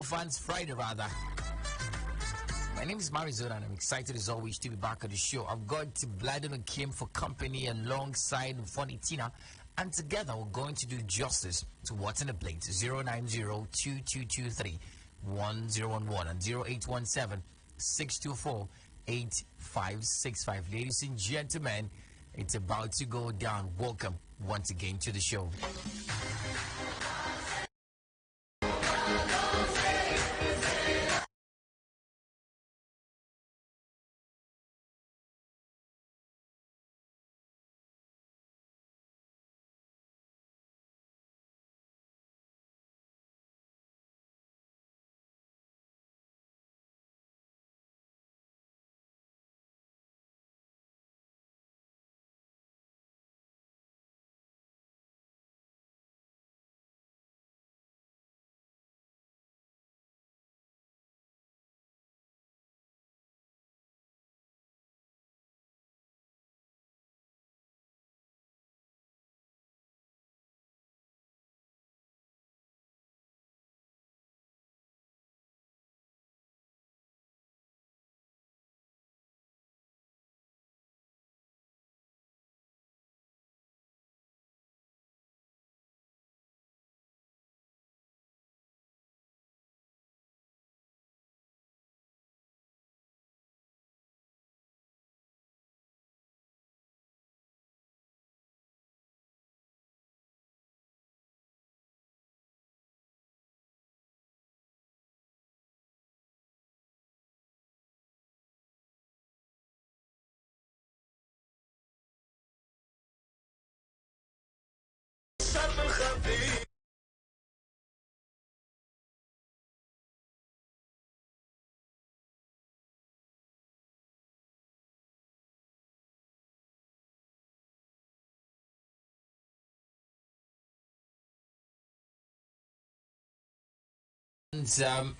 Fans Friday, rather. My name is Marizona, and I'm excited as always to be back on the show. I've got Blyden who came for company alongside Funny Tina, and together we're going to do justice to what's in the plate. 090-2223-1011 and 0817-624-8565. Ladies and gentlemen, it's about to go down. Welcome once again to the show.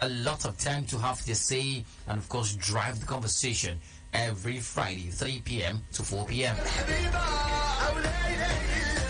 A lot of time to have to say and of course drive the conversation every Friday 3 p.m. to 4 p.m.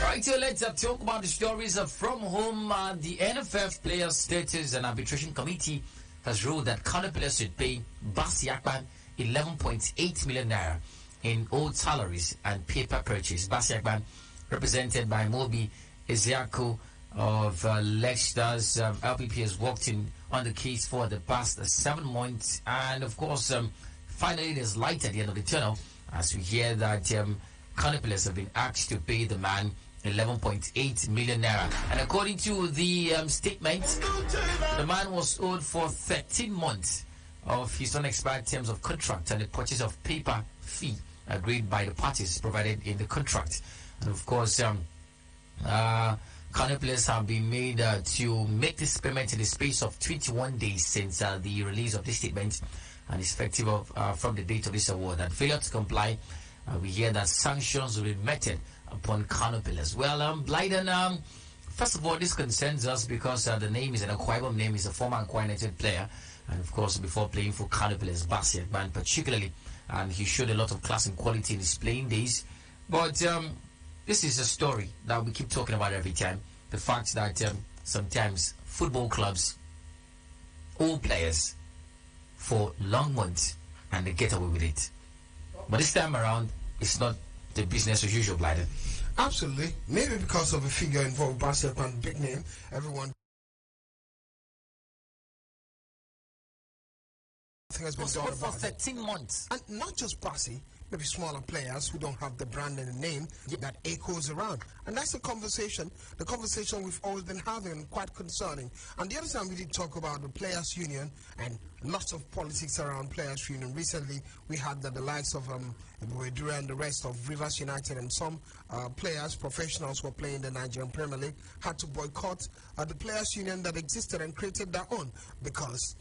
Right, so let's talk about the stories from home. The NFF Players Status and Arbitration Committee has ruled that Kano players should pay Bassey Akpan 11.8 million naira in old salaries and paper purchase. Bassey Akpan, represented by Mobi Ezeaku of Leicester's LPP, has worked on the case for the past 7 months, and of course finally there's light at the end of the tunnel as we hear that Kano players have been asked to pay the man 11.8 million naira, and according to the statement, the man was owed for 13 months of his unexpired terms of contract and the purchase of paper fee agreed by the parties provided in the contract. And of course Kano players have been made to make this payment in the space of 21 days since the release of this statement, and is effective from the date of this award. And failure to comply, we hear that sanctions will be meted upon Kano players. Well, Blyden, first of all, this concerns us because the name is an Akwa Ibom name. He's a former Akwa United player, and of course before playing for Kano players, Bassey Akpan particularly, and he showed a lot of class and quality in his playing days. But this is a story that we keep talking about every time. The fact that sometimes football clubs owe players for long months and they get away with it. But this time around, it's not the business as usual, Blyden. Absolutely. Maybe because of a figure involved, Bassey Akpan, big name, everyone. Has been done for 13 months. And not just Bassey, maybe smaller players who don't have the brand and the name that echoes around. And that's the conversation we've always been having, quite concerning. And the other time we did talk about the Players Union and lots of politics around Players Union. Recently, we had the likes of Buedura and the rest of Rivers United and some players, professionals who are playing the Nigerian Premier League, had to boycott the Players Union that existed and created their own because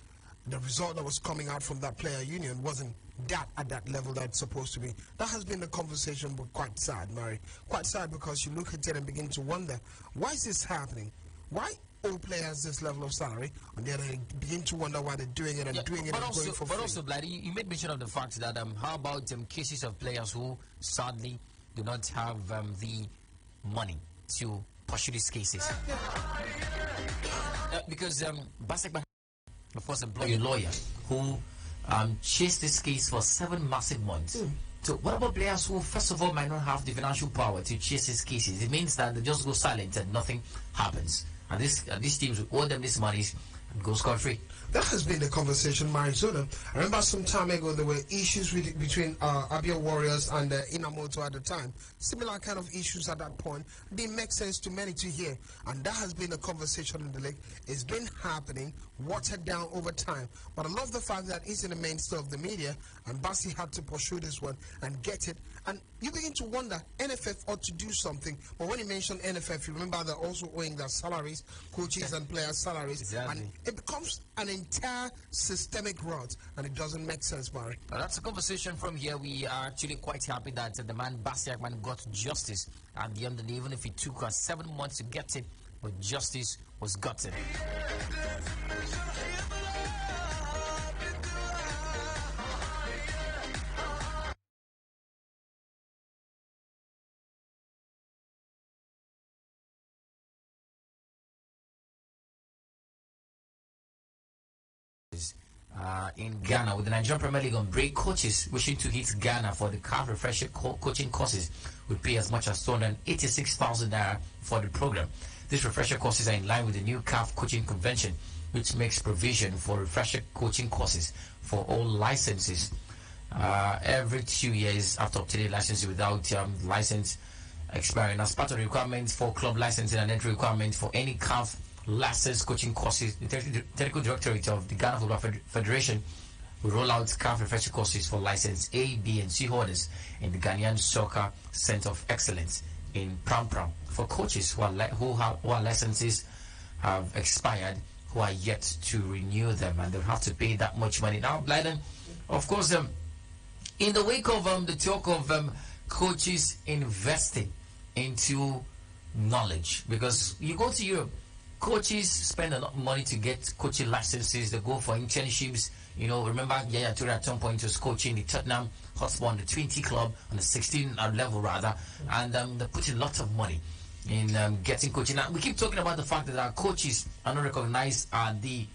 the result that was coming out from that player union wasn't that at that level that it's supposed to be. That has been the conversation, but quite sad, Mary. Quite sad because you look at it and begin to wonder, why is this happening? Why owe players this level of salary? And then they begin to wonder why they're doing it and doing it and going for free. But also, Blady, you made mention of the fact that how about cases of players who sadly do not have the money to pursue these cases? Because Bassey Akpan of course, employ a lawyer who chased this case for 7 massive months. So what about players who, first of all, might not have the financial power to chase these cases? It means that they just go silent and nothing happens. And these teams will owe them this money and go scot-free. That has been the conversation, Marizona. I remember some time ago there were issues between Abia Warriors and Inamoto at the time. Similar kind of issues at that point. It didn't make sense to many to hear. And that has been the conversation in the league. It's been happening, watered down over time. But I love the fact that it's in the mainstay of the media, and Basi had to pursue this one and get it. And you begin to wonder, NFF ought to do something. But when you mention NFF, you remember they're also owing their salaries, coaches and players' salaries. Exactly. And it becomes an entire systemic rot, and it doesn't make sense, Barry. That's a conversation from here. We are actually quite happy that the man Basi Akpan got justice at the end of the day, even if it took us 7 months to get it, but justice was gotten. In Ghana, with the Nigerian Premier League on break, coaches wishing to hit Ghana for the CAF refresher coaching courses would pay as much as 286,000 naira for the program. These refresher courses are in line with the new CAF coaching convention, which makes provision for refresher coaching courses for all licenses every 2 years after obtaining license without license expiring. As part of the requirements for club licensing and entry requirements for any CAF licensed coaching courses, the Technical Directorate of the Ghana Football Federation will roll out CAF refresher courses for license A, B, and C holders in the Ghanaian Soccer Center of Excellence in Pram Pram for coaches who are licenses have expired, who are yet to renew them, and they'll have to pay that much money. Now, Blyden, of course, in the wake of the talk of coaches investing into knowledge, because you go to Europe, coaches spend a lot of money to get coaching licenses. They go for internships. You know, remember Yaya Toure at some point was coaching the Tottenham Hotspur on the 20 club, on the 16 level rather, and they put in lots of money in getting coaching. Now, we keep talking about the fact that our coaches are not recognized at the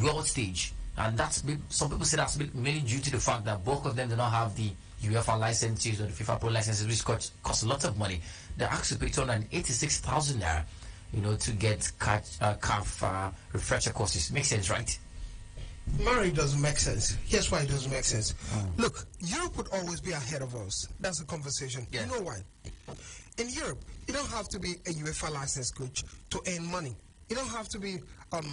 world stage, and that's some people say that's mainly due to the fact that bulk of them do not have the UEFA licenses or the FIFA Pro licenses, which cost a lot of money. They're asked to pay 286,000 naira, you know, to get CAF refresher courses. Makes sense, right? Murray doesn't make sense. Here's why it doesn't make sense. Look, Europe would always be ahead of us. That's the conversation. Yeah. You know why? In Europe, you don't have to be a UEFA licensed coach to earn money. You don't have to be a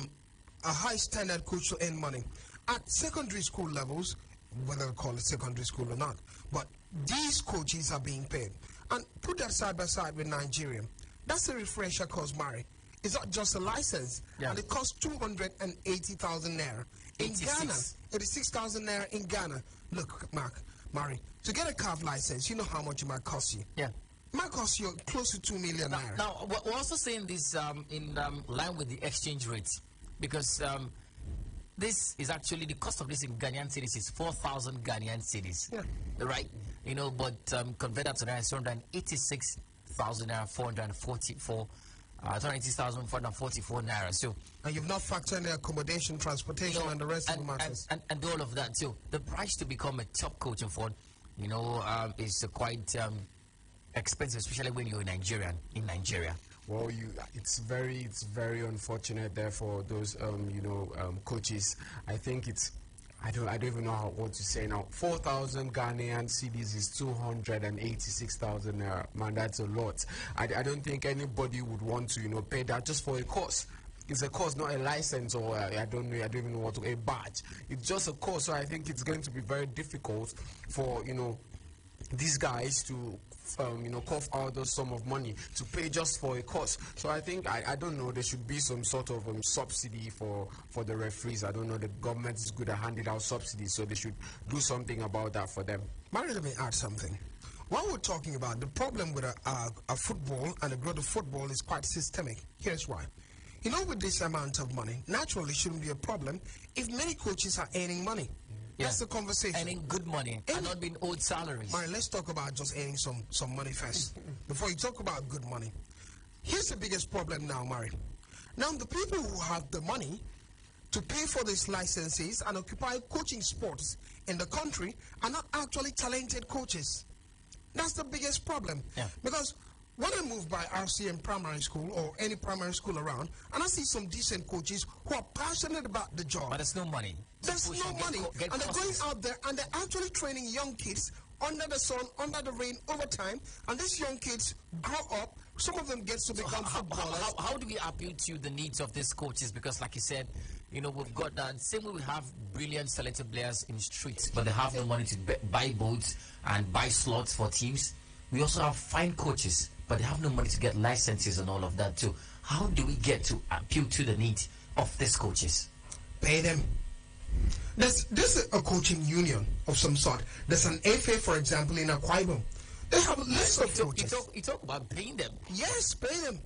high standard coach to earn money. At secondary school levels, whether we call it secondary school or not, but these coaches are being paid. And put that side by side with Nigeria. That's a refresher course, Murray. It's not just a license. Yeah. And it costs 280,000 naira. In 86. Ghana, 86,000 naira in Ghana. Look, Murray, to get a CAF license, you know how much it might cost you. Yeah. It might cost you close to 2 million naira. Now, we're also saying this in line with the exchange rates, because this is actually the cost of this in Ghanaian cities is 4,000 Ghanaian cities. Yeah. Right? You know, but convert that to naira, it's 286,000 naira, 444. 280,444 naira. So, And you've not factored in the accommodation, transportation, and the rest of the matters. And all of that. So the price to become a top coach in Ford, you know, is quite expensive, especially when you're in Nigeria. Well, it's very unfortunate there for those coaches. I think I don't even know what to say now. 4,000 Ghanaian cedis is 286,000 naira. Man, that's a lot. I don't think anybody would want to pay that just for a course. It's a course, not a license, or I don't even know a badge. It's just a course. So I think it's going to be very difficult for these guys to cough out those sum of money to pay just for a course. So I think I don't know, there should be some sort of subsidy for the referees. I don't know, the government is good at handing out subsidies, so they should do something about that for them. Mary, let me add something. What we're talking about, the problem with a football and the growth of football is quite systemic. Here's why. With this amount of money, naturally it shouldn't be a problem if many coaches are earning money. Yeah. That's the conversation. Earning good money and not being owed salaries. All right, let's talk about just earning some money first. Before you talk about good money. Here's the biggest problem now, Murray. Now, the people who have the money, to pay for these licenses and occupy coaching spots in the country are not actually talented coaches. That's the biggest problem. Yeah. Because when I move by RCM primary school or any primary school around, and I see some decent coaches who are passionate about the job. But there's no money. There's no money. And they're going out there and they're actually training young kids under the sun, under the rain, over time. And these young kids grow up. Some of them get to become footballers. How do we appeal to the needs of these coaches? Because like you said, you know, we've got that same way we have brilliant selected players in the streets, but they have no money to buy boats and buy slots for teams. We also have fine coaches, but they have no money to get licenses and all of that too. How do we get to appeal to the needs of these coaches? Pay them. There's a coaching union of some sort. There's an FA, for example, in Akwa Ibom. They have a list of coaches. You talk about paying them. Yes, pay them.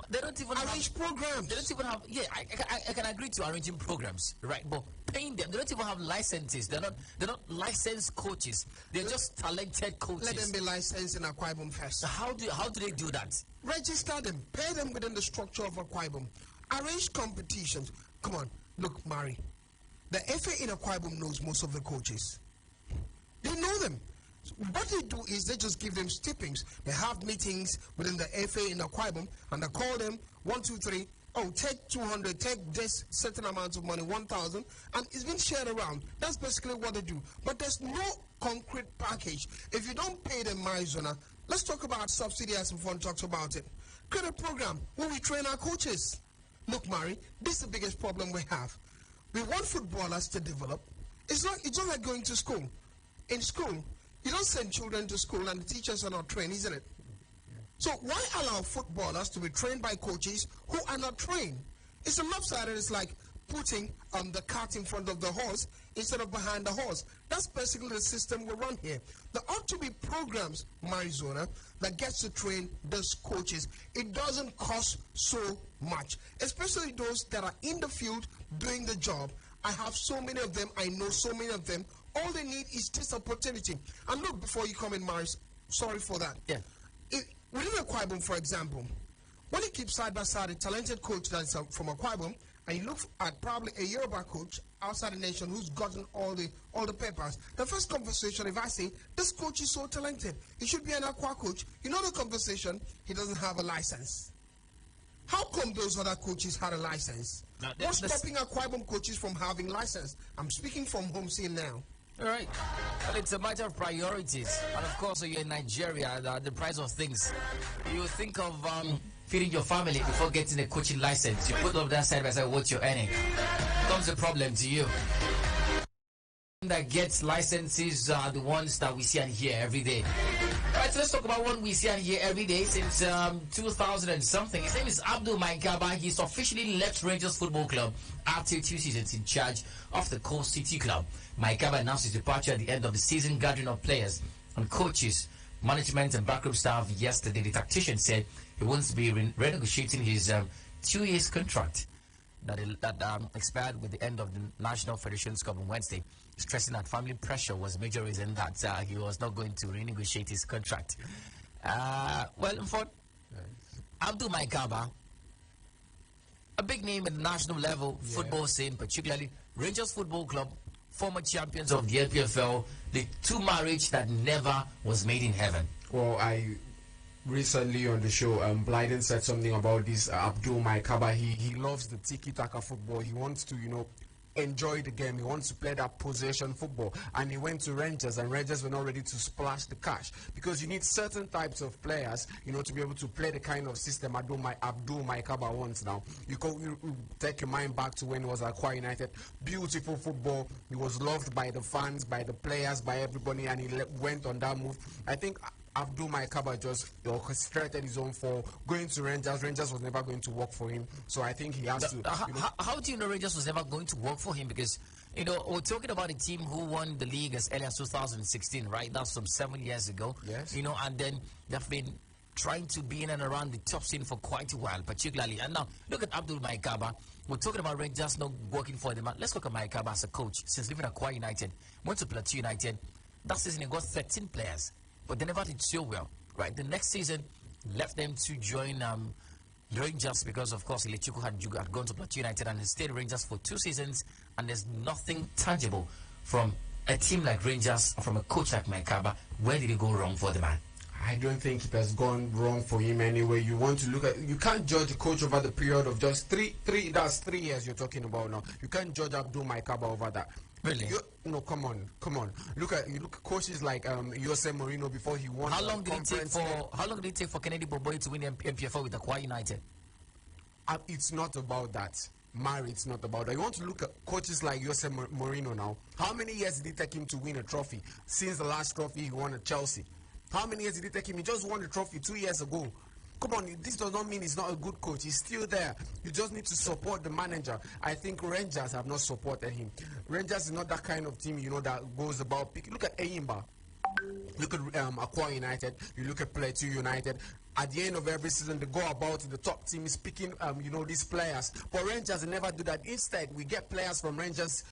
They don't even arrange programs. They don't even have. Yeah, I can agree to arranging programs, right? But paying them, they don't even have licenses. They're not licensed coaches. They're just talented coaches. Let them be licensed in Akwa Ibom first. How do they do that? Register them. Pay them within the structure of Akwa Ibom. Arrange competitions. Come on, look, Mari. The FA in Akwa Ibom knows most of the coaches. They know them. What they do is they just give them stipends. They have meetings within the FA in Akwa Ibom, and they call them 1, 2, 3. Oh, take 200, take this certain amount of money, 1,000, and it's been shared around. That's basically what they do. But there's no concrete package. If you don't pay them, Marizona, let's talk about subsidy as Mfon talks about it. Create a program where we train our coaches. Look, Mari, this is the biggest problem we have. We want footballers to develop. It's not like going to school. In school, you don't send children to school and the teachers are not trained, isn't it? So why allow footballers to be trained by coaches who are not trained? It's a lopsided. It's like putting the cart in front of the horse instead of behind the horse. That's basically the system we run here. There ought to be programs, Marizona, that gets to train those coaches. It doesn't cost so much, especially those that are in the field doing the job. I have so many of them. I know so many of them. All they need is this opportunity. And look, before you come in, Maris, sorry for that. Yeah. Within Akwa Ibom, for example, when you keep side by side a talented coach that's from Akwa Ibom, and you look at probably a Yoruba coach outside the nation who's gotten all the papers, the first conversation, if I say, this coach is so talented, he should be an Akwa coach, you know the conversation, he doesn't have a license. How come those other coaches had a license? What's stopping Akwa Ibom coaches from having license? I'm speaking from home scene now. All right. Well, it's a matter of priorities. And of course, you're in Nigeria, the price of things. You think of feeding your family before getting a coaching license. You put up that side by side what you're earning. Becomes a problem to you. That gets licenses are the ones that we see and hear every day. All right, so let's talk about one we see and hear every day since 2000 and something. His name is Abdul Maikaba. He's officially left Rangers Football Club after 2 seasons in charge of the Coast City Club. Maikaba announced his departure at the end of the season gathering of players and coaches, management and backroom staff yesterday. The tactician said he wants to be renegotiating his 2 years contract that expired with the end of the National Federation's Cup on Wednesday, stressing that family pressure was a major reason that he was not going to renegotiate his contract. For Abdul Maikaba, a big name at the national level, football scene, particularly Rangers Football Club, former champions of the LPFL, the two marriage that never was made in heaven. Well, I recently on the show, Blyden said something about this Abdul Maikaba. He loves the tiki-taka football. He wants to, enjoy the game. He wants to play that possession football. And he went to Rangers, and Rangers were not ready to splash the cash because you need certain types of players, to be able to play the kind of system Abdul Maikaba wants now. You take your mind back to when he was at Akwa United. Beautiful football. He was loved by the fans, by the players, by everybody, and he went on that move. I think Abdul Maikaba just orchestrated his own fall. Going to Rangers, Rangers was never going to work for him. So I think he has to. How do you know Rangers was never going to work for him? Because, we're talking about a team who won the league as early as 2016, right? That's some 7 years ago. Yes. And then they've been trying to be in and around the top scene for quite a while, particularly. And now, look at Abdul Maikaba. We're talking about Rangers not working for them. Let's look at Maikaba as a coach. Since leaving Akwa United, went to Plateau United. That season, he got 13 players. But they never did so well, right? The next season, left them to join Rangers, because of course Ilechuku had gone to Plateau United and he stayed Rangers for 2 seasons, and there's nothing tangible from a team like Rangers, from a coach like Mike Kaba. Where did it go wrong for the man? I don't think it has gone wrong for him anyway. You want to look at, you can't judge a coach over the period of just that's 3 years you're talking about now. You can't judge Abdul Maikaba over that. Really? No, come on. Look at coaches like Jose Mourinho before he won. How long did it take for Kennedy Boboy to win the MPFL with Akwa United? It's not about that. Mari, it's not about that. You want to look at coaches like Jose Mourinho now. How many years did it take him to win a trophy since the last trophy he won at Chelsea? How many years did it take him? He just won the trophy 2 years ago. Come on, this does not mean he's not a good coach. He's still there. You just need to support the manager. I think Rangers have not supported him. Rangers is not that kind of team, that goes about picking. Look at Eyimba. Look at Akwa United. You look at Plateau United. At the end of every season, they go about the top team is picking, these players. But Rangers never do that. Instead, we get players from Rangers,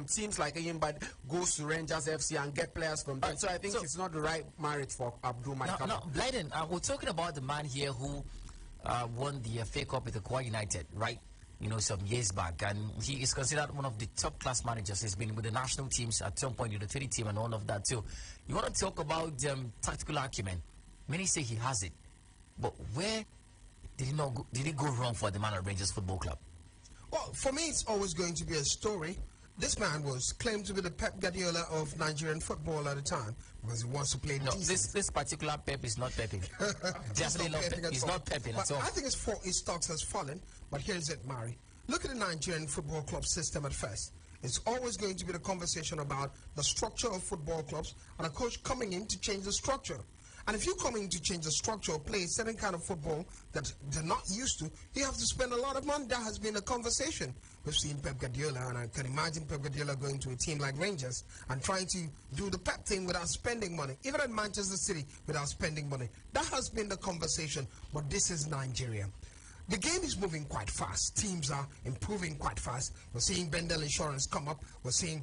teams like Eyimba goes to Rangers FC and get players from there. So I think it's not the right marriage for Abdul Maikaba. No, Blyden, we're talking about the man here who won the FA Cup with Akwa United, right? Some years back, and he is considered one of the top class managers. He's been with the national teams at some point in the 30 team and all of that too. You want to talk about tactical acumen? Many say he has it, but where did it go wrong for the man at Rangers Football Club? Well, for me, it's always going to be a story. This man was claimed to be the Pep Guardiola of Nigerian football at the time because he wants to play decent. This particular Pep is not pepping. Definitely not. He's not pepping at all. I think his stocks has fallen. But here's it, Mari. Look at the Nigerian football club system at first. It's always going to be the conversation about the structure of football clubs and a coach coming in to change the structure. And if you come in to change the structure or play a certain kind of football that they're not used to, you have to spend a lot of money. That has been a conversation. We've seen Pep Guardiola, and I can imagine Pep Guardiola going to a team like Rangers and trying to do the Pep thing without spending money. Even at Manchester City, without spending money. That has been the conversation, but this is Nigeria. The game is moving quite fast. Teams are improving quite fast. We're seeing Bendel Insurance come up. We're seeing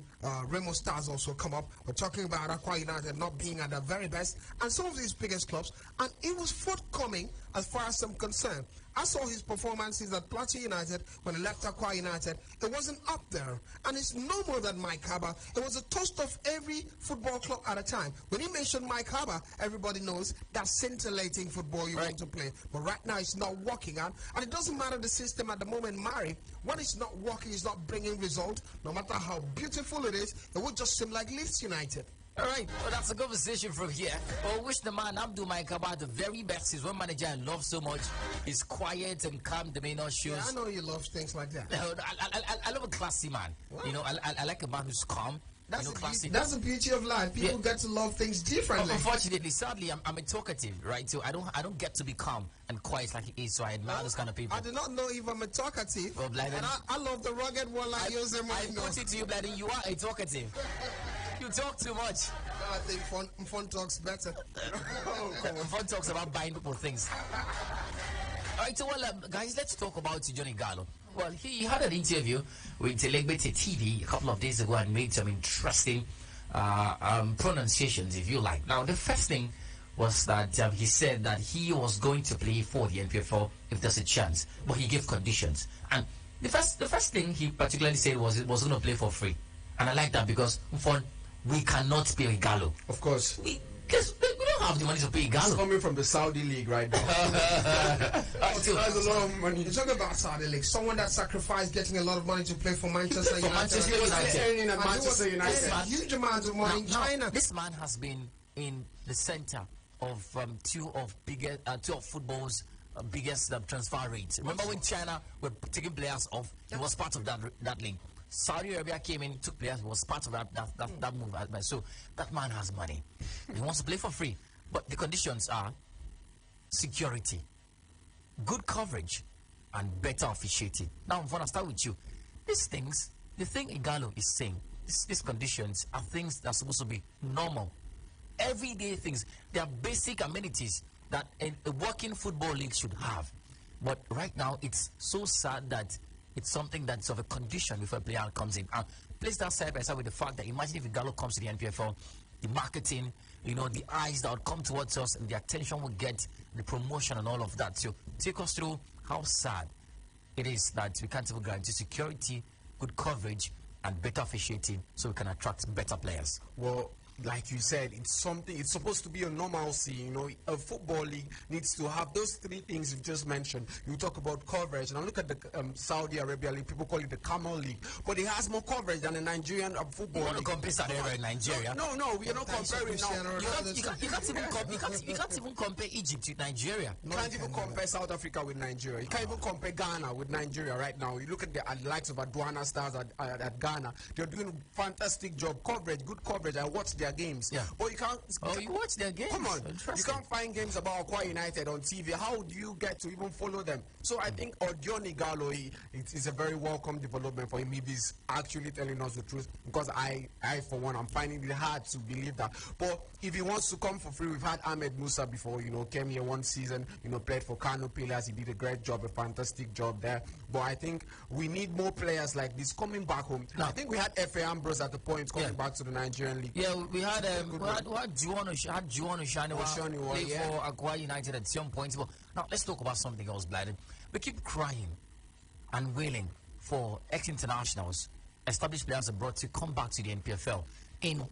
Remo Stars also come up. We're talking about Akwa United not being at their very best. And some of these biggest clubs. And it was forthcoming as far as I'm concerned. I saw his performances at Plateau United when he left Akwa United. It wasn't up there. And it's no more than Mike Kaba. It was a toast of every football club at a time. When he mentioned Mike Kaba, everybody knows that's scintillating football you want to play. But right now it's not working out. And it doesn't matter the system at the moment, Mari. When it's not working, it's not bringing results. No matter how beautiful it is, it would just seem like Leeds United. All right, well, that's a conversation from here. Well, wish the man Abdul Maikaba the very best. He's one manager I love so much. He's quiet and calm, demeanor shows. Yeah, I know you love things like that. I love a classy man. What? I like a man who's calm. That's the beauty of life. People get to love things differently. Unfortunately, sadly, I'm a talkative, right? So I don't get to be calm and quiet like he is. So I admire those kind of people. I do not know if I'm a talkative. Well, Blyden, and I love the rugged one like Jose Mourinho. I put it to you, Blyden, you are a talkative. You talk too much. I think fun talks better. Fun talks about buying people things. All right, so guys, let's talk about Johnny Gallo. Well, he had an interview with Telegbete TV a couple of days ago and made some interesting pronunciations, if you like. Now, the first thing was that he said that he was going to play for the NPFL if there's a chance, but he gave conditions. And the first thing he particularly said was it was going to play for free. And I like that because we cannot pay Gallo. Of course. Because we don't have the money to pay Gallo. It's coming from the Saudi League right now. That's a lot of money. You're talking about Saudi League. Someone that sacrificed getting a lot of money to play for Manchester United. Manchester United. Huge amounts of money in China. This man has been in the center of two of football's biggest transfer rates. Remember when China were taking players off? He was part of that league. Saudi Arabia came in, took players, was part of that move. So that man has money. He wants to play for free. But the conditions are security, good coverage, and better officiating. Now, I'm going to start with you. These things, the thing Igalo is saying, these conditions are things that are supposed to be normal. Everyday things. They are basic amenities that a working football league should have. But right now, it's so sad that it's something that's of a condition before a player comes in. Place that side by side with the fact that imagine if Igalo comes to the NPFL, the marketing, the eyes that would come towards us and the attention we get, the promotion and all of that. So take us through how sad it is that we can't even guarantee security, good coverage, and better officiating so we can attract better players. Well, like you said, it's supposed to be a normalcy. A football league needs to have those three things you just mentioned. You talk about coverage, and I look at the Saudi Arabia League. People call it the Camel League, but it has more coverage than the Nigerian football league. You want to compare Saudi Arabia and Nigeria? No, we are not comparing now. You can't even compare Egypt with Nigeria. You can't even compare South Africa with Nigeria. You can't even compare Ghana with Nigeria right now. You look at the likes of Aduana Stars at Ghana. They're doing a fantastic job. Good coverage. I watched their games. Yeah. But you can't. Oh, you watch their games? Come on. You can't find games about Akwa United on TV. How do you get to even follow them? So I think Odion Ighalo, it is a very welcome development for him. He's actually telling us the truth, because I for one, I'm finding it hard to believe that. But if he wants to come for free, we've had Ahmed Musa before, came here one season, played for Kano Pillars. He did a great job, a fantastic job there. But I think we need more players like this coming back home. I think we had F.A. Ambrose at the point coming back to the Nigerian league. Yeah, we had Juwon Oshaniwa play for Akwa United at some point. But now let's talk about something else, Blyden. We keep crying and wailing for ex-internationals, established players abroad, to come back to the NPFL in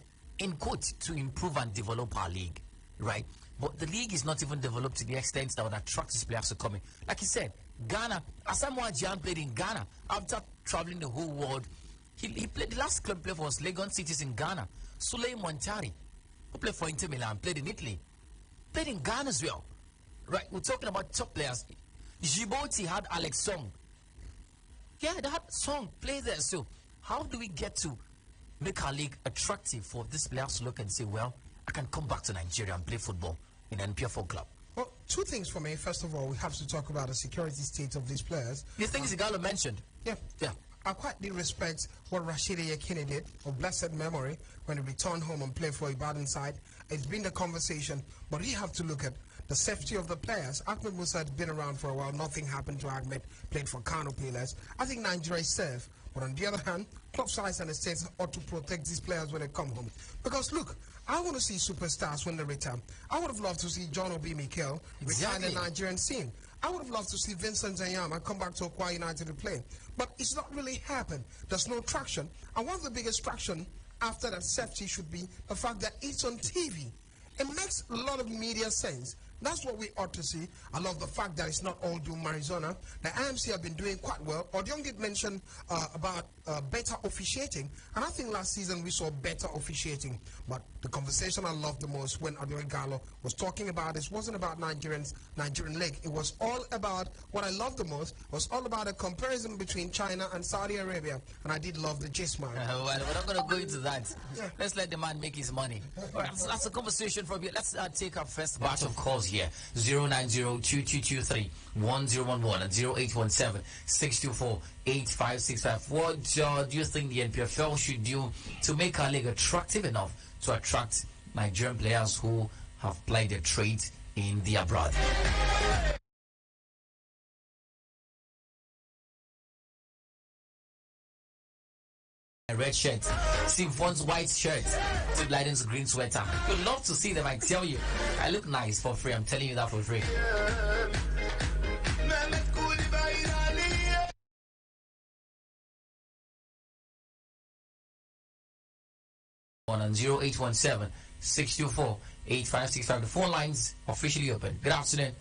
quote, to improve and develop our league, right? But the league is not even developed to the extent that would attract these players to come in. Like you said, Ghana, Asamoah Gyan played in Ghana after traveling the whole world. He played, the last club player was Legon Cities in Ghana. Suley Montari, who played for Inter Milan, played in Italy, played in Ghana as well, right? We're talking about top players. Djibouti had Alex Song. Yeah, they had Song play there. So how do we get to make our league attractive for these players to look and say, well, I can come back to Nigeria and play football in an NPFL club? Well, two things for me. First of all, we have to talk about the security state of these players. The things Ighalo mentioned. Yeah. Yeah. I quite did respect what Rashidi Yekini did, of blessed memory, when he returned home and played for Ibadan side. It's been the conversation, but we have to look at the safety of the players. Ahmed Musa had been around for a while. Nothing happened to Ahmed. Played for Kano Pillars. I think Nigeria is safe. But on the other hand, club sides and the states ought to protect these players when they come home. Because look, I want to see superstars when they return. I would have loved to see John Obi Mikel return the Nigerian scene. I would have loved to see Vincent Zanyama come back to Akwa United to play. But it's not really happened. There's no traction. And one of the biggest traction after that safety should be the fact that it's on TV. It makes a lot of media sense. That's what we ought to see. I love the fact that it's not all doom Arizona. The IMC have been doing quite well. Odion did mention about better officiating, and I think last season we saw better officiating. But the conversation I loved the most when Odion Ighalo was talking about this wasn't about Nigerian league. It was all about, what I loved the most was all about a comparison between China and Saudi Arabia, and I did love the gist, man. Well, we're not going to go into that. Yeah. Let's let the man make his money. All right, so that's a conversation from you. Let's take our first batch of calls here. 090-2223-1011 and 0817-624-8565. What do you think the NPFL should do to make our league attractive enough to attract Nigerian players who have played their trade in the abroad? A red shirt, Simfon's white shirt, to Blyden's green sweater. You'd love to see them, I tell you. I look nice for free. I'm telling you that for free. On 0817-624-8565. The phone lines officially open. Good afternoon.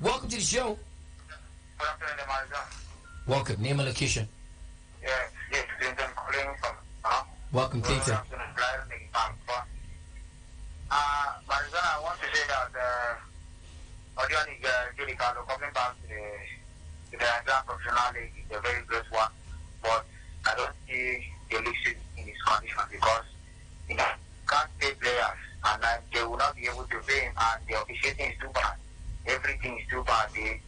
Welcome to the show. Good afternoon, Marisa. Welcome. Name and location. Yes, Clinton calling from. Welcome, Clinton. Marisa, I want to say that Odion Ighalo coming back to the Nigerian Professional League is a very great one, but I don't see the league in this condition because can't pay players and they will not be able to pay him, and the officiating is too bad. Everything is too bad. The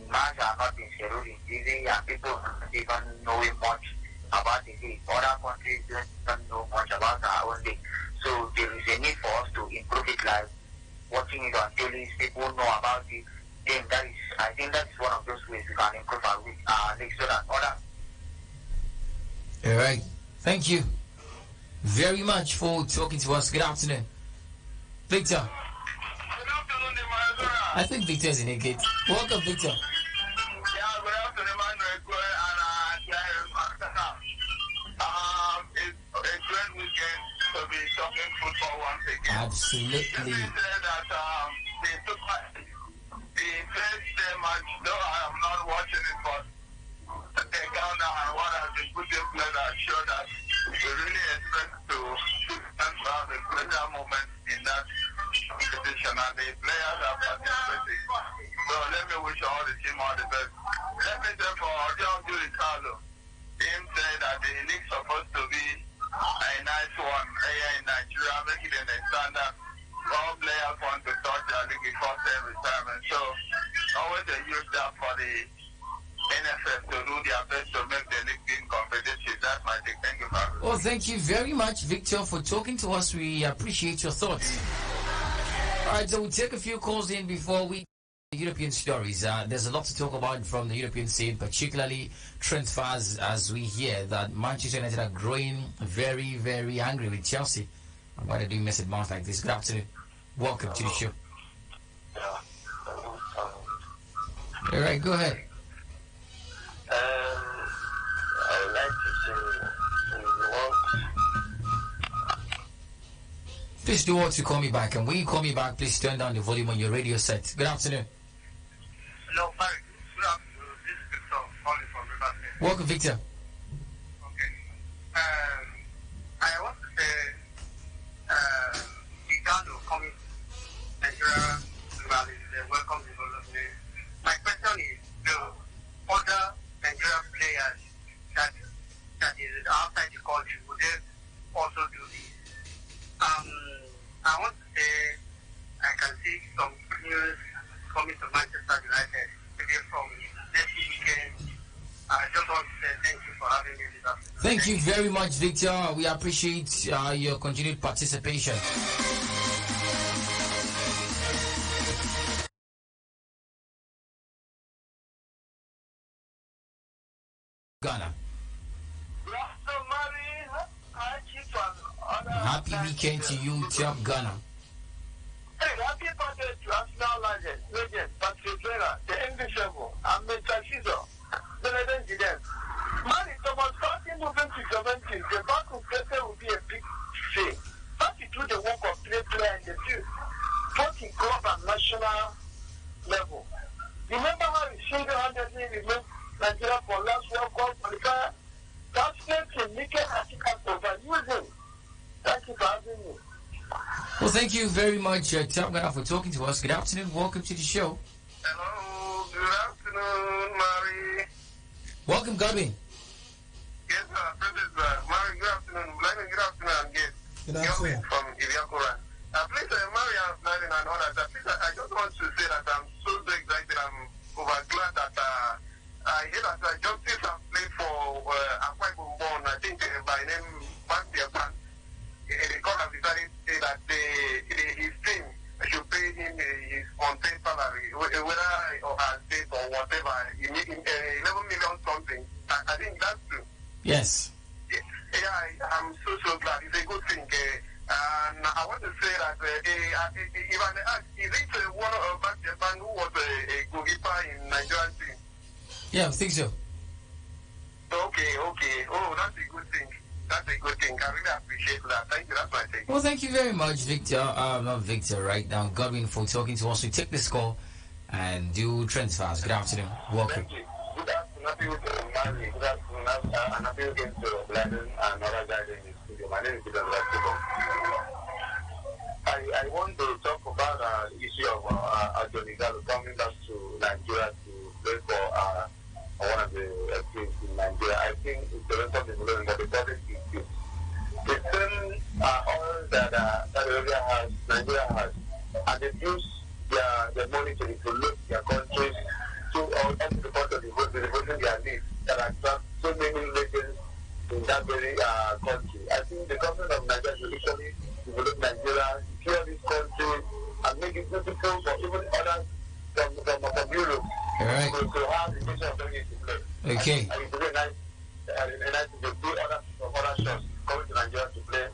match are not being scheduled in easy, and people don't even knowing much about the league. Other countries don't know much about our own league. So there is a need for us to improve it, like watching it on dailies, people know about it. Then I think that is one of those ways we can improve our league so that other. All right. Thank you. very much for talking to us. Good afternoon. Victor. Good afternoon, Emmanuel. I think Victor is in a gate. Welcome, Victor. Yeah, good afternoon, Emmanuel. It's a great weekend to be talking football once again. Absolutely. Let me say that the first match, though I am not watching it, but the Ghana and what has been put in place are sure that we really expect to have a greater moment in that competition, and the players are participating. So let me wish all the team all the best. Let me say for John Julie Carlo, him say that the league supposed to be a nice one here in Nigeria, making it a standard. All players want to touch their league before their retirement. So always a huge job for the NFF to do their best to make the league being competitive. That's my thing. Thank you, Father. Well, thank you very much, Victor, for talking to us. We appreciate your thoughts. All right, so we'll take a few calls in before we European stories. There's a lot to talk about from the European scene, particularly transfers, as we hear that Manchester United are growing very, very angry with Chelsea. And why they're doing mess at mouth like this. Good afternoon. Welcome to the show. All right, go ahead. I would like to say, Please do want to call me back, and when you call me back, please turn down the volume on your radio set. Good afternoon. hello, Barry. Good afternoon. This is Victor calling from River State. Welcome, Victor. Okay. I want to say, Igalo coming to Nigeria Valley is a welcome development. My question is, the other Nigerian players that is outside the country, would they also do this? I want to say, I can see some good news coming to Manchester United today from next weekend. I just want to say thank you for having me this afternoon. Thank you very much, Victor. We appreciate your continued participation. Ghana. Happy weekend to you, Top Ghana. Hey, happy birthday to Arsenal legend, Patrick Vieira, the Invisible, and Mr. Shizo, the legend. Man, it's about starting moving to Juventus. The back of Pepe will be a big thing. But to do the work of three players in the field, both in club and national level. Remember how he single-handedly removed Nigeria for last World Cup qualifier? That's making Mikel Arteta overuse him. Thank you for having me. Well, thank you very much, Top Ghana, for talking to us. Good afternoon. Welcome to the show. Hello, good afternoon, Mary. Welcome, Godwin. Yes, sir. This is Mary. Good afternoon. Good afternoon, yes. Good afternoon. From Ibiakura. Please, Mary, I'm Nine and others. Please, I just want to say that I'm so excited. I'm over glad that I hear that Justice have played for Akwa Ibom Born, I think by name Bank. The court has decided that his team should pay him his unpaid salary, whether or as state or whatever, 11 million something. I think that's true. Yes. Yeah, I'm so glad. It's a good thing. And I want to say that if I ask, is it one of Japan who was a goalkeeper in Nigerian team? Yeah, I think so. Okay. Oh, that's a good thing. That's a good thing. I really appreciate that. Thank you. That's my thing. Well, thank you very much, Victor. Not Victor right now. Godwin, for talking to us. We take this call and do transfers. Good afternoon. Welcome. Thank you. Good afternoon. Happy weekend, Mary. Good afternoon. And happy weekend to Blandon and other guys in the studio. My name is Gideon Rastibo. I want to talk about the issue of Johnny Gallo coming back to Nigeria to play for one of the teams in Nigeria. I think it's the rest of the development that the project is good. The same all that Nigeria has, and they use their money to develop their countries to all the support of developing their needs that attract so many legends in that very country. I think the government of Nigeria should actually develop Nigeria, secure this country, and make it beautiful for even others from Europe. All right. To have the nation of Nigeria to play. Okay. And it's very nice to see others from other shops coming to Nigeria to play.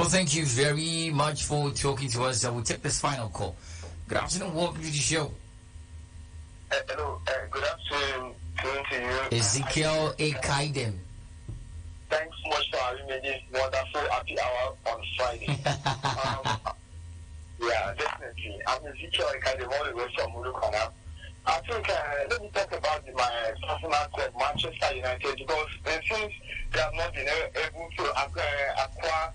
Well, thank you very much for talking to us. We'll take this final call. Good afternoon. Welcome to the show. Hello. Good afternoon to you. Ezekiel Ekaidem. Thanks so much for having me this wonderful happy hour on Friday. Yeah, definitely. I'm Ezekiel Ekaidem, all the way from Mulukana. I think let me talk about my personal club, Manchester United, because since they have not been able to acquire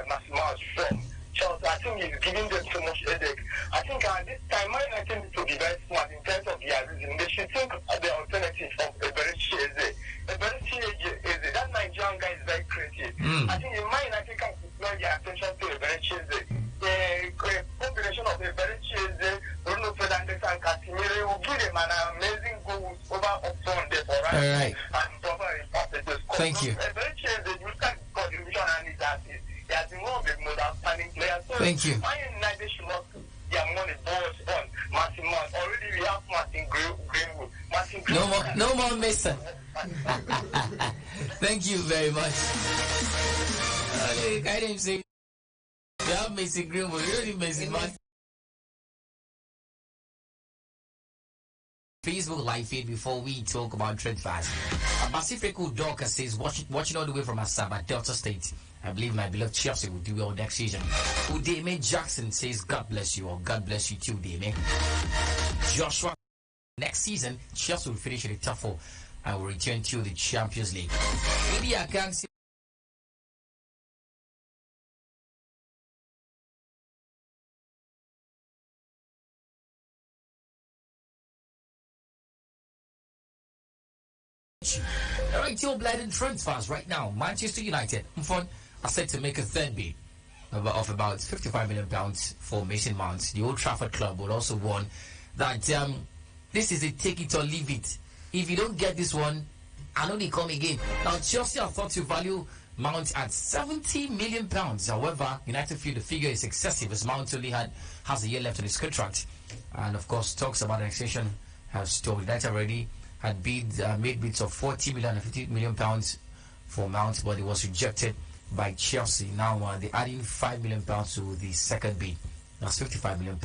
Maximus from Chelsea, I think it's giving them so much headache. I think this time, Man United need to be very smart in terms of their reason. They should think the alternative of Eberechi Eze. Eberechi Eze, that Nigerian guy is very creative. I think the Man United can deploy their attention to Eberechi Eze. The combination of Eberechi Eze, Bruno Fernandes and Casemiro will give them an amazing goal over up front there for us. All right. And probably Thank you. Eberechi Eze, you can contribution and his assist. He has been one of the most outstanding players. So Thank you. Man United should not put their money balls on Martin Mount. Already we have Martin Greenwood. Martin Greenwood. No more Mason. Thank you very much. I didn't say you have Mason Greenwood. You don't need Mason Mount. Facebook live feed before we talk about trade fast. Pacifico Dorcas says watching all the way from Asaba, Delta State. I believe my beloved Chelsea will do well next season. Udeme Jackson says God bless you, or God bless you too, Udeme. Joshua, next season Chelsea will finish in the top four and will return to the Champions League. Maybe I can see Alright, your blinding transfers right now. Manchester United are set to make a third bid of about £55 million for Mason Mount. The Old Trafford club will also warn that this is a take it or leave it. If you don't get this one, I know they come again. Now, Chelsea are thought to value Mount at £70 million. However, United feel the figure is excessive as Mount only has a year left on his contract. And of course, talks about an extension have stalled. United already had made bids of £40 million and £50 million for Mount, but it was rejected by Chelsea. Now they're adding £5 million to the second bid. That's £55 million.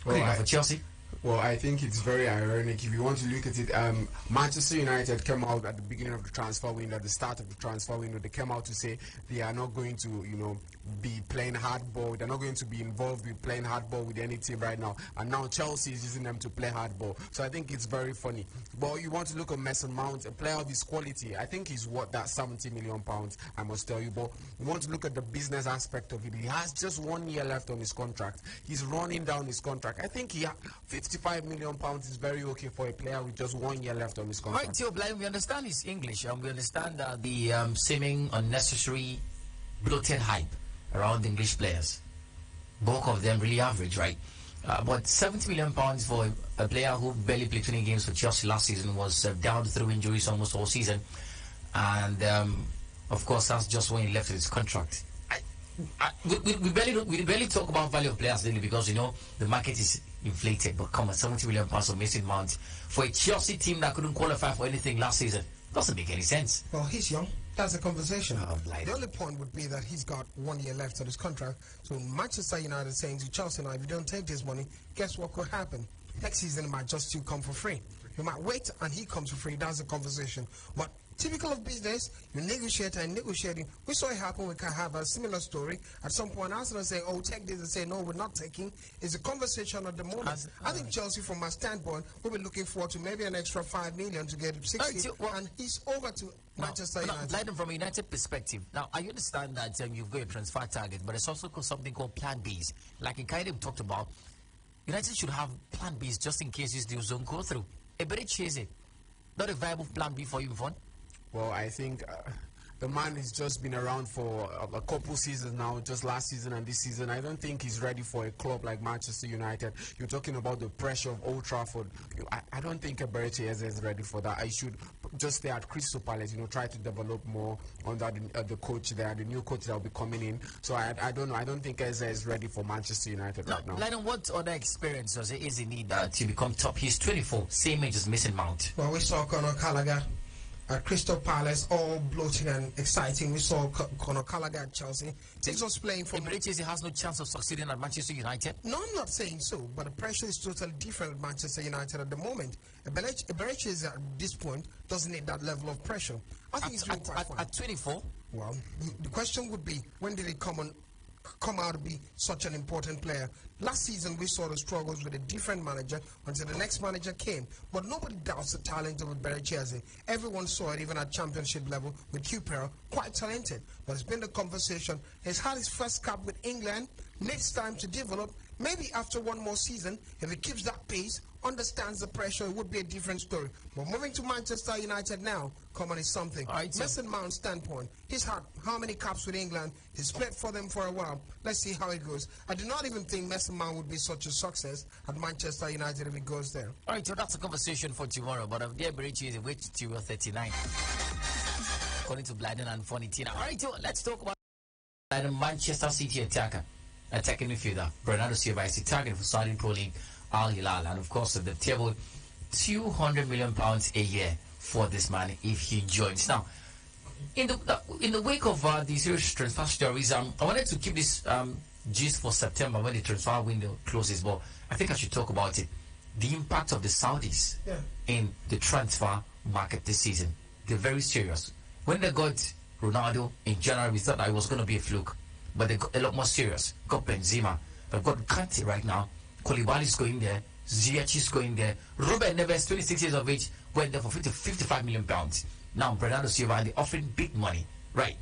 Good enough for Chelsea. Well, I think it's very ironic. If you want to look at it, Manchester United came out at the beginning of the transfer window, at the start of the transfer window. They came out to say they are not going to, be playing hardball. They're not going to be involved with playing hardball with any team right now. And now Chelsea is using them to play hardball. So I think it's very funny. But you want to look at Mason Mount, a player of his quality. I think he's worth that £70 million, I must tell you. But you want to look at the business aspect of it. He has just 1 year left on his contract. He's running down his contract. I think £55 million is very okay for a player with just 1 year left on his contract. Right, Theo Blind, we understand his English, and we understand the seeming unnecessary bloated hype around English players. Both of them really average, right? But £70 million for a player who barely played 20 games for Chelsea last season, was down through injuries almost all season, and of course that's just when he left his contract. We barely talk about value of players lately because the market is inflated. But come on, £70 million for Mason Mount for a Chelsea team that couldn't qualify for anything last season doesn't make any sense. Well, he's young. That's a conversation. The only point would be that he's got 1 year left on his contract. So Manchester United saying to Chelsea now, if you don't take this money, guess what could happen? Next season it might just still come for free. You might wait and he comes for free. That's a conversation. But typical of business, you negotiate and negotiating. We saw it happen. We can have a similar story. At some point, Arsenal say, oh, take this, and say, no, we're not taking. It's a conversation at the moment. I think Chelsea, from my standpoint, will be looking forward to maybe an extra $5 million to get him 60, and he's over to Manchester United. Now, from a United perspective, now I understand that you've got a transfer target, but it's also something called Plan Bs. Like in kind of talked about, United should have Plan Bs just in case this deal don't go through. A very cheesy, not a viable Plan B for you, Yvonne. Well, I think the man has just been around for a couple seasons now, just last season and this season. I don't think he's ready for a club like Manchester United. You're talking about the pressure of Old Trafford. I don't think Eberechi Eze is ready for that. I should just stay at Crystal Palace, try to develop more under the coach there, the new coach that will be coming in. So I don't know. I don't think Eze is ready for Manchester United right now. Lennon, what other experience does Eze need to become top? He's 24, same age as Mason Mount. Well, we saw Conor Gallagher at Crystal Palace, all bloating and exciting. We saw Conor Gallagher at Chelsea. This was playing for... Eberechi has no chance of succeeding at Manchester United. No, I'm not saying so, but the pressure is totally different at Manchester United at the moment. Eberechi is at this point doesn't need that level of pressure. I think he's doing quite fine. At 24? Well, the question would be, when did he come out to be such an important player? Last season we saw the struggles with a different manager until the next manager came, but nobody doubts the talent of Eberechi. Everyone saw it even at championship level with Cupera, quite talented, but it's been the conversation. He's had his first cap with England, needs time to develop. Maybe after one more season, if he keeps that pace, understands the pressure, it would be a different story. But moving to Manchester United now, Coman is something. Right, Mason Mount's standpoint, he's had how many caps with England? He's played for them for a while. Let's see how it goes. I do not even think Mason Mount would be such a success at Manchester United if he goes there. All right, so that's a conversation for tomorrow. But the Eberechi is a wait to 39, according to Blyden and Fonitina. All right, so let's talk about the Manchester City attacker, attacking midfielder Bernardo Silva is targeted for Saudi Pro League Al Hilal, and of course the table £200 million a year for this man if he joins. Now, in the wake of the serious transfer stories, I wanted to keep this gist for September when the transfer window closes, but I think I should talk about it. The impact of the Saudis in the transfer market this season. They're very serious. When they got Ronaldo in January, we thought that it was going to be a fluke, but they got a lot more serious. Got Benzema, they've got Kante right now. Koulibaly's going there, Ziyech's going there. Robert Neves, 26 years of age, went there for £55 million. Now Bernardo Silva, and they're offering big money. Right.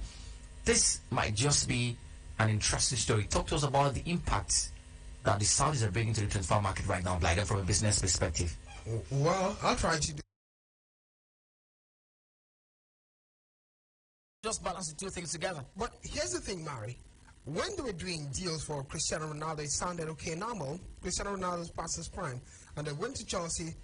This might just be an interesting story. Talk to us about the impact that the Saudis are bringing to the transfer market right now, Blyden, from a business perspective. Well, I'll try to do. Just balance the two things together. But here's the thing, Mari. When they were doing deals for Cristiano Ronaldo, it sounded okay normal. Cristiano Ronaldo's past his prime. And they went to Chelsea,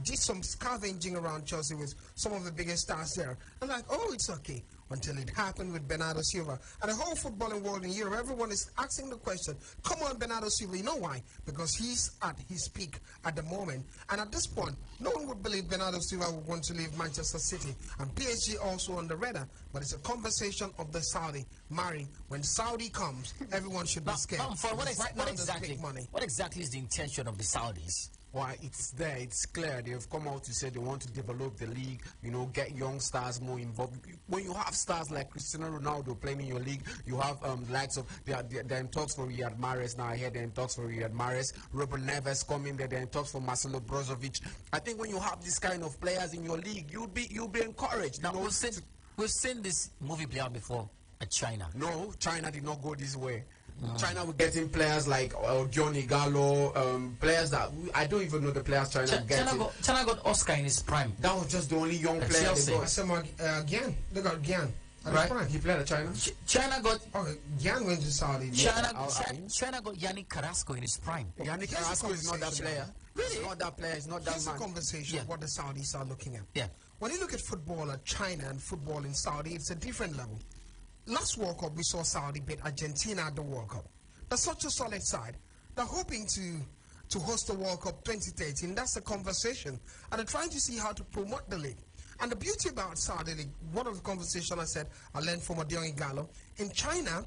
did some scavenging around Chelsea with some of the biggest stars there. And like, oh, it's okay. Until it happened with Bernardo Silva. And the whole footballing world in Europe, everyone is asking the question, come on, Bernardo Silva. You know why? Because he's at his peak at the moment. And at this point, no one would believe Bernardo Silva would want to leave Manchester City. And PSG also on the radar. But it's a conversation of the Saudi. Mari, when Saudi comes, everyone should be scared. What exactly is the intention of the Saudis? Well, it's there, it's clear. They've come out to say they want to develop the league, you know, get young stars more involved. When you have stars like Cristiano Ronaldo playing in your league, you have the likes of, they're in talks for Riyad Mahrez now. I hear they're in talks for Riyad Mahrez. Robert Neves coming there, they're in talks for Marcelo Brozovic. I think when you have this kind of players in your league, you'll be encouraged. Now, we've seen this movie play out before at China. No, China did not go this way. China will get in players like Johnny Gallo, players that I don't even know the players China got Oscar in his prime. That was just the only young player they got. Gyan. They got Gyan. Right? He played at China? China got... Gyan went to Saudi. China got Yannick Carrasco in his prime. Yannick Carrasco is not that player. Really? He's not that player. He's not that man. Here's a conversation of what the Saudis are looking at. Yeah. When you look at football at China and football in Saudi, it's a different level. Last World Cup, we saw Saudi beat Argentina at the World Cup. That's such a solid side. They're hoping to host the World Cup 2013. That's the conversation. And they're trying to see how to promote the league. And the beauty about Saudi League, one of the conversations I said, I learned from Odion Gallo, in China,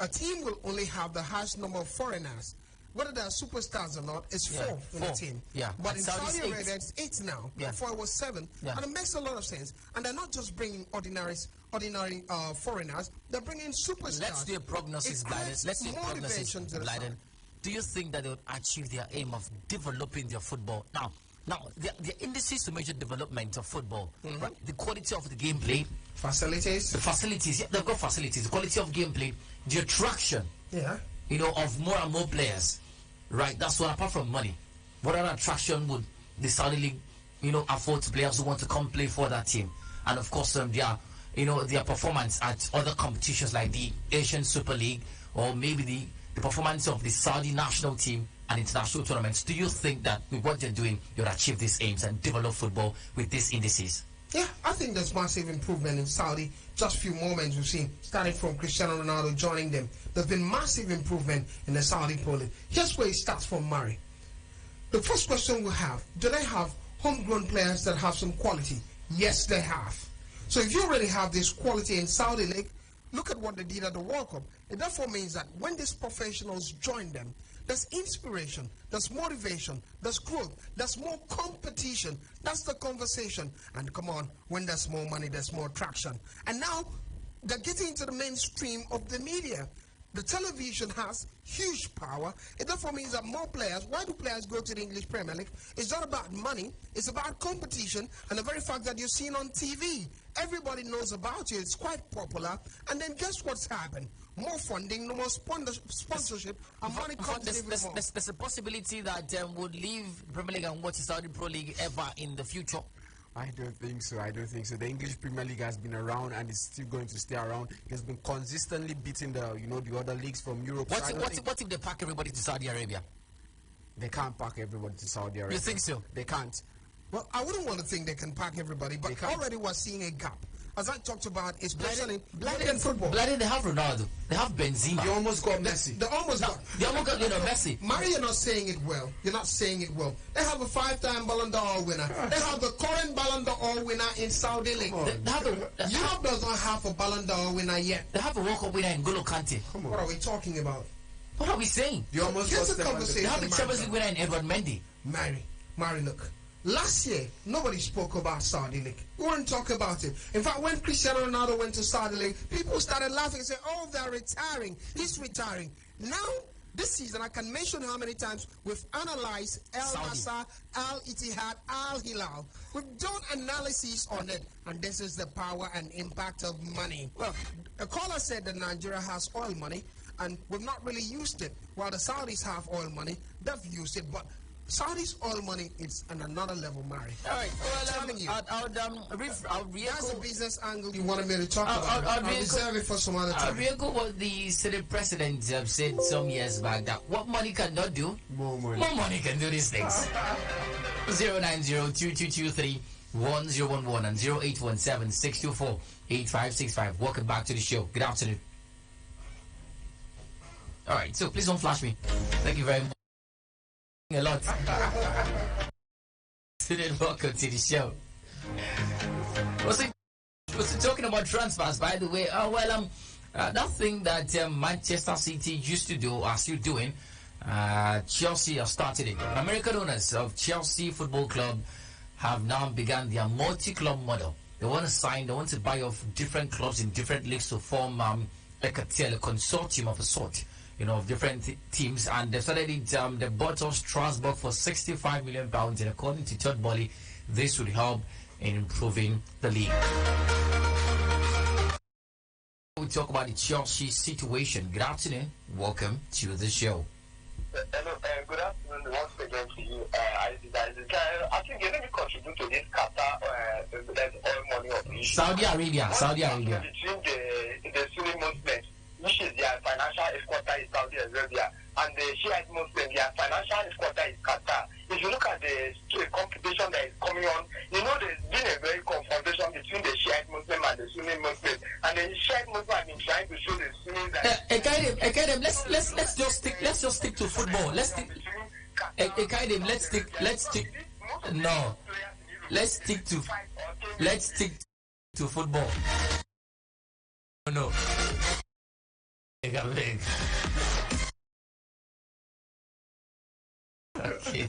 a team will only have the highest number of foreigners. Whether they're superstars or not, it's four in a team. Yeah. But in Saudi Arabia, it's 8 now. Yeah. Before it was 7. Yeah. And it makes a lot of sense. And they're not just bringing ordinary foreigners, they're bringing superstars. Let's do a prognosis, Blyden. Let's do a prognosis, Blyden. Do you think that they would achieve their aim of developing their football? Now, the indices to measure development of football, right? The quality of the gameplay, facilities. The facilities, yeah, they've got facilities. The quality of gameplay, the attraction, you know, of more and more players, right? That's what, apart from money, what other attraction would the Saudi League, you know, afford to players who want to come play for that team? And of course, their performance at other competitions like the Asian Super League, or maybe the performance of the Saudi national team and international tournaments. Do you think that with what they're doing, you'll achieve these aims and develop football with these indices? Yeah, I think there's massive improvement in Saudi. Just a few moments we've seen, starting from Cristiano Ronaldo joining them. There's been massive improvement in the Saudi Pro League. Here's where it starts from, Murray. The first question we have, do they have homegrown players that have some quality? Yes, they have. So if you already have this quality in Saudi League, look at what they did at the World Cup. It therefore means that when these professionals join them, there's inspiration, there's motivation, there's growth, there's more competition. That's the conversation. And come on, when there's more money, there's more traction. And now they're getting into the mainstream of the media. The television has huge power. It therefore means that more players, why do players go to the English Premier League? It's not about money, it's about competition and the very fact that you're seen on TV. Everybody knows about you, it's quite popular. And then guess what's happened? More funding, no more sponsorship, and money comes in even more. There's a possibility that would leave Premier League and watch the Saudi Pro League ever in the future. I don't think so. I don't think so. The English Premier League has been around and is still going to stay around. It has been consistently beating the other leagues from Europe. What if they pack everybody to Saudi Arabia? They can't pack everybody to Saudi Arabia. You think so? They can't. Well, I wouldn't want to think they can pack everybody, but already we're seeing a gap. As I talked about, especially in football. Bloody, they have Ronaldo. They have Benzema. You almost got Messi. They almost got Messi. Mari, you're not saying it well. You're not saying it well. They have a 5-time Ballon d'Or winner. They have the current Ballon d'Or winner in Saudi League. Europe does not have a Ballon d'Or winner yet. They have a World Cup winner in N'Golo Kante. What are we talking about? What are we saying? You almost Here's lost the conversation. They have a Champions League winner in Edward Mendy. Mari, look. Last year, nobody spoke about Saudi League. We weren't talking about it. In fact, when Cristiano Ronaldo went to Saudi League, people started laughing and saying, oh, they're retiring. He's retiring. Now, this season, I can mention how many times we've analyzed Al Nassr, Al Ittihad, Al Hilal. We've done analysis on it, and this is the power and impact of money. Well, a caller said that Nigeria has oil money, and we've not really used it. While the Saudis have oil money, they've used it, but Saudi's oil money is on another level, Mari. All right. Well, I'll that's a business angle you wanted me to talk about. I'll reserve it for some other time. I'll recall what the Senate president said some years back, that what money cannot do, more money can do these things. 090-2223-1011 and 0817-624-8565. Welcome back to the show. Good afternoon. All right, so please don't flash me. Thank you very much. A lot. Welcome to the show. Was it talking about transfers, by the way? That thing that Manchester City used to do, are still doing, Chelsea have started it. American owners of Chelsea Football Club have now begun their multi-club model. They want to buy off different clubs in different leagues to form like a consortium of a sort. Of different teams, and they started it. They bought off Strasbourg for £65 million, and according to Todd Boehly, this would help in improving the league. We talk about the Chelsea situation. Good afternoon. Welcome to the show. Hello, good afternoon once again to you. I think you need to contribute to this Qatar oil money operation. Saudi Arabia. Between the Sunni Muslims, which is their financial headquarters in Saudi Arabia, and the Shiite Muslims, their financial headquarters is Qatar. If you look at the competition that is coming on, there's been a very confrontation between the Shiite Muslim and the Sunni Muslim, and the Shiite Muslim have been trying to show the Sunnis that. Let's just stick to football. Let's stick to football. No. Okay.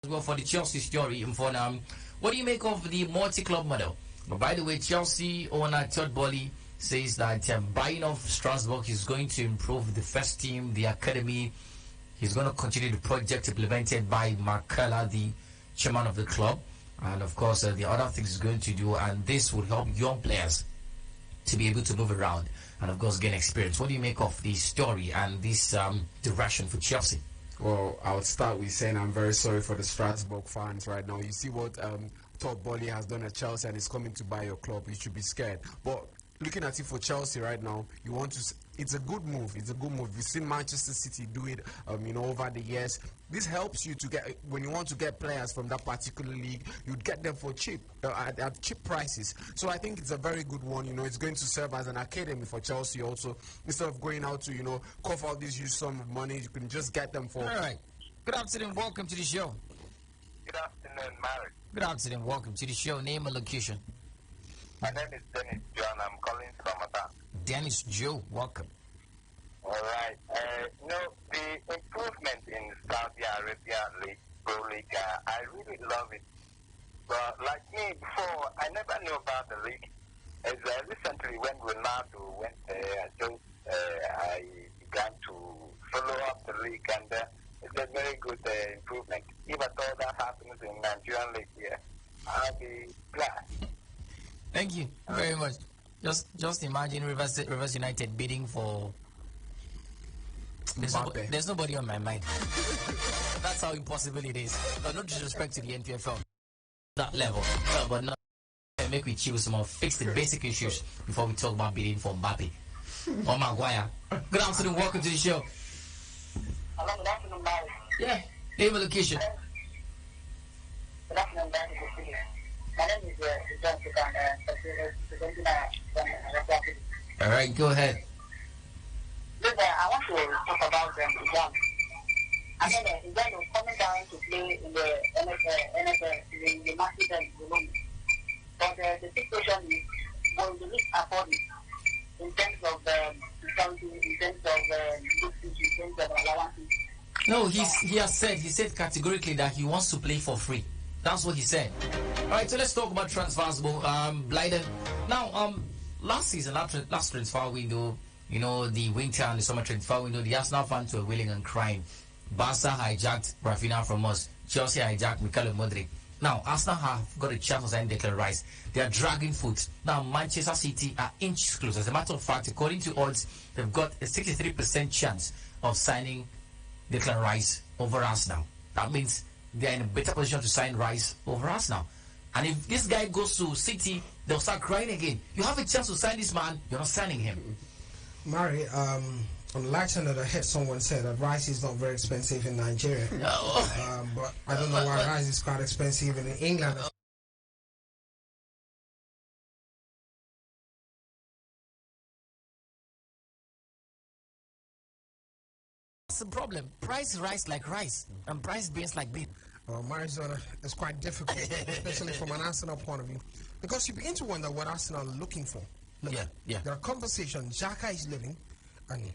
Well, for the Chelsea story, for now, what do you make of the multi-club model? But by the way, Chelsea owner Todd Boehly says that buying off Strasbourg is going to improve the first team, the academy. He's going to continue the project implemented by Mark Keller, the chairman of the club, and of course the other things he's going to do, and this will help young players to be able to move around and of course gain experience. What do you make of this story and this direction for Chelsea? Well, I would start with saying I'm very sorry for the Strasbourg fans right now. You see what Todd Boehly has done at Chelsea, and is coming to buy your club. You should be scared. But looking at it for Chelsea right now, it's a good move. It's a good move. We've seen Manchester City do it, over the years. This helps you to get, when you want to get players from that particular league, you'd get them for cheap, at cheap prices. So I think it's a very good one. It's going to serve as an academy for Chelsea also. Instead of going out to, cough out this huge sum of money, you can just get them for. All right. Good afternoon. Welcome to the show. Good afternoon, Mary. Good afternoon. Welcome to the show. Name and location. My name is Dennis John. I'm calling from Ata. Dennis Joe. Welcome. All right. The improvement in Saudi Arabia League, Pro League, I really love it. But like me before, I never knew about the league. As recently when Ronaldo went there, I began to follow up the league, and it's a very good improvement. If at all that happens in Nigerian league here, I'll be glad. Thank you very much. Just imagine Rivers United bidding for. There's nobody on my mind. That's how impossible it is. But no disrespect to the NPFL. That level. But no, make we choose some more, fix the basic issues before we talk about bidding for Mbappe or Maguire. Good afternoon. Welcome to the show. Hello, good afternoon, Mary. Yeah. Name and location. Good afternoon, Danny. My name is John Chikan, All right, go ahead. Look, I want to talk about Ijan. I mean, Ijan was coming down to play in the NFL, in the market and the room. But the situation is, will the league afford it in terms of security, in terms of in terms of allowances? No, he said categorically that he wants to play for free. That's what he said. All right, so let's talk about transfers. Blyden. Now, last season, last transfer window, the winter and the summer transfer window, the Arsenal fans were willing and crying. Barca hijacked Rafinha from us. Chelsea hijacked Mikel Modric. Now, Arsenal have got a chance of signing Declan Rice. They are dragging foot. Now, Manchester City are inches close. As a matter of fact, according to odds, they've got a 63% chance of signing Declan Rice over Arsenal. That means they're in a better position to sign Rice over Arsenal. And if this guy goes to City, they'll start crying again. You have a chance to sign this man, you're not signing him. Mari, on the lighter note, I heard someone say that rice is not very expensive in Nigeria. No. But I don't know why rice is quite expensive in England. That's the problem. Price rise like rice, and price beans like beans. Arizona is quite difficult, especially from an Arsenal point of view, because you begin to wonder what Arsenal are looking for. Look, Yeah. There are conversations. Xhaka is leaving, and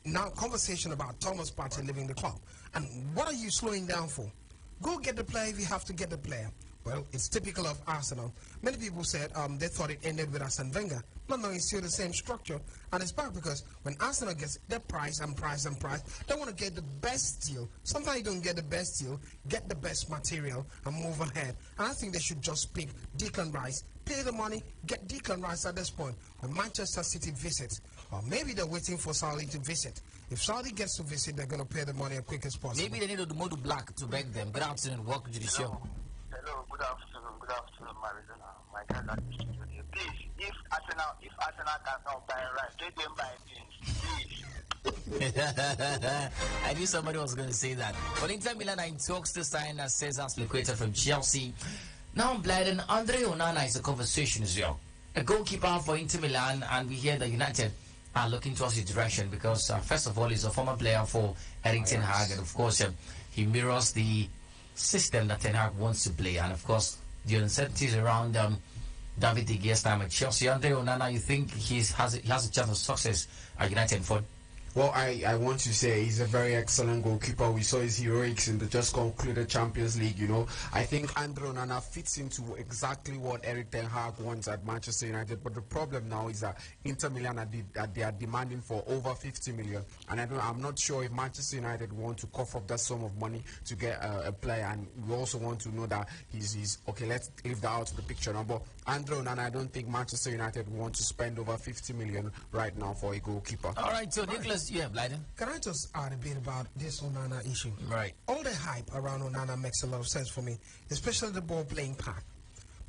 now conversation about Thomas Partey leaving the club. And what are you slowing down for? Go get the player if you have to get the player. Well, it's typical of Arsenal. Many people said they thought it ended with Arsene Wenger. Not knowing it's still the same structure. And it's back because when Arsenal gets their price, they want to get the best deal. Sometimes you don't get the best deal, get the best material and move ahead. And I think they should just pick Declan Rice, pay the money, get Declan Rice at this point. When Manchester City visits, or maybe they're waiting for Saudi to visit. If Saudi gets to visit, they're going to pay the money as quick as possible. Maybe they need to Modu Black to beg them. Good afternoon. Welcome to the show. Hello, good afternoon, Marizona. My guys are here. Please, if Arsenal cannot buy rice, let them buy things. Please. I knew somebody was going to say that. But Inter Milan are in talks to sign Cesar Azpilicueta from Chelsea. Now, Blyden, Andre Onana is a conversation as well. A goalkeeper for Inter Milan, and we hear that United are looking towards his direction because, first of all, he's a former player for Erik ten Hag, and of course, he mirrors the system that Ten Hag wants to play, and of course, the uncertainties around David De Gea's time at Chelsea. Andre Onana, you think he has a chance of success at United for? Well, I want to say he's a very excellent goalkeeper. We saw his heroics in the just concluded Champions League, I think Andre Onana fits into exactly what Erik ten Hag wants at Manchester United. But the problem now is that Inter Milan they are demanding for over 50 million. And I'm not sure if Manchester United want to cough up that sum of money to get a player. And we also want to know that he's okay, let's leave that out of the picture now. But Andre Onana, I don't think Manchester United want to spend over 50 million right now for a goalkeeper. All right, so Nicholas, Blyden. Can I just add a bit about this Onana issue? Right. All the hype around Onana makes a lot of sense for me, especially the ball playing part.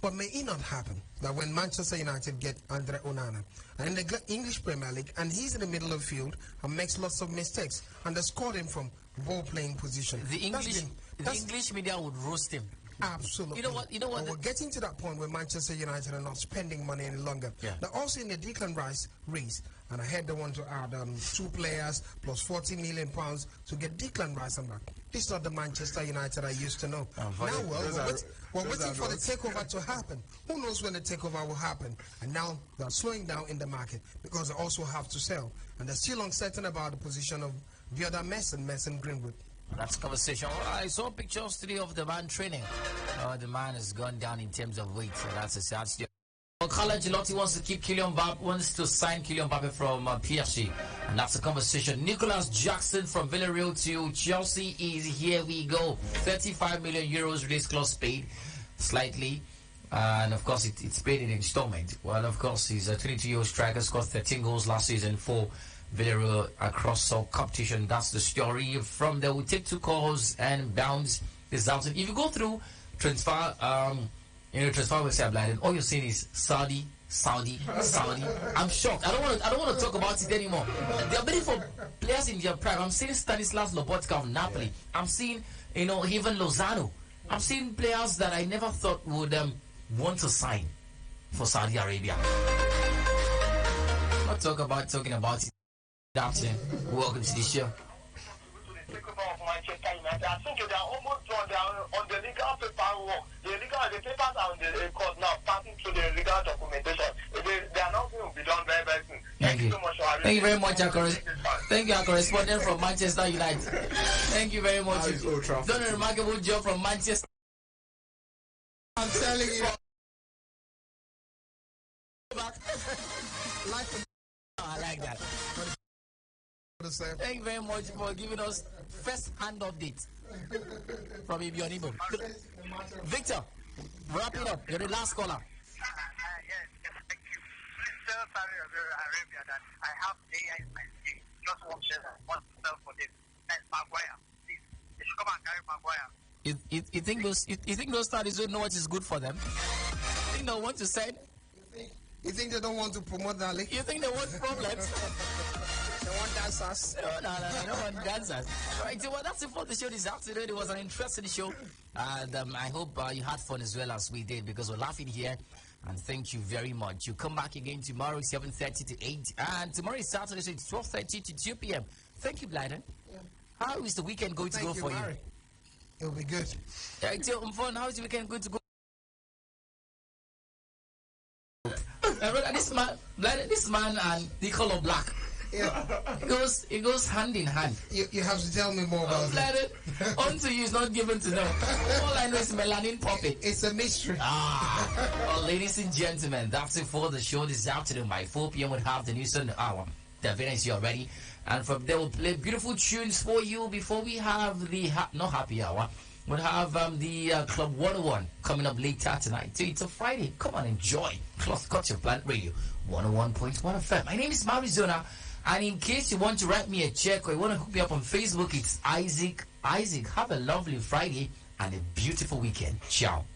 But may it not happen that when Manchester United get Andre Onana and in the English Premier League and he's in the middle of the field and makes lots of mistakes and they scored him from ball playing position. The English media would roast him. Absolutely. You know what? We're getting to that point where Manchester United are not spending money any longer. Yeah. They're also in the Declan Rice race, and I heard they want to add 2 players plus 40 million pounds to get Declan Rice on back. This is not the Manchester United I used to know. Now, we're waiting for the takeover to happen. Who knows when the takeover will happen? And now they're slowing down in the market because they also have to sell, and they're still uncertain about the position of Vioda Mason Greenwood. That's conversation. Well, I saw pictures today of the man training. The man has gone down in terms of weight, so that's a sad story. Carlo Ancelotti wants to keep Kylian Mbappe, wants to sign Kylian Mbappe from PSG, and that's a conversation. Nicolas Jackson from Villarreal to Chelsea is here we go. 35 million euros release clause paid, slightly, and of course it's paid in installment. Well, of course he's a 22-year-old striker, scored 13 goals last season for Villarreal across all competition. That's the story. From there, we take 2 calls and bounce this out. If you go through transfer, transfer website blind, and all you're seeing is Saudi. I'm shocked. I don't want to talk about it anymore. They're bidding for players in their prime. I'm seeing Stanislas Lobotka of Napoli. I'm seeing, even Lozano. I'm seeing players that I never thought would want to sign for Saudi Arabia. I'm not talking about it. Welcome to the show. I think they are almost done. They are on the legal paperwork. The papers are on the court now, passing to the legal documentation. They are not going to be done very, very soon. Thank you so much. Thank you very much, thank you, our correspondent from Manchester United. Thank you very much. Done a remarkable job from Manchester. I'm telling you. I like that. Thank you very much for giving us first-hand updates from Ibionibo. Victor, wrap it up. You're the last caller. Yes, thank you. Please tell Saudi Arabia that I have AI in my team. Just one share, one sell for this. That's Maguire. Please, they should come and carry Maguire. You think those studies don't know what is good for them? You think they want to send? You think they don't want to promote that league? You think they want problems? They want dancers. No, I don't want dancers. Right, so that's it for the show this afternoon. It was an interesting show, and I hope you had fun as well as we did, because we're laughing here. And thank you very much. You come back again tomorrow, 7:30 to 8, and tomorrow is Saturday, so it's 12:30 to 2 p.m. Thank you, Blyden. How is the weekend going to go for Mary. you? It'll be good. Right, so fun. How is the weekend going to go? This man and the color black. Yeah. It goes hand in hand. You have to tell me more about it. Unto you is not given to know. All I know is melanin puppet. It's a mystery. Well, ladies and gentlemen, that's it for the show this afternoon. By 4 p.m. we'll have the news on the hour. The event is here already. And from there we'll play beautiful tunes for you before we have the not happy hour. We'll have the Club 101 coming up later tonight. So it's a Friday. Come on, enjoy. Cut your plant radio 101.1 FM. My name is Marizona. And in case you want to write me a check or you want to hook me up on Facebook, it's Isaac. Have a lovely Friday and a beautiful weekend. Ciao.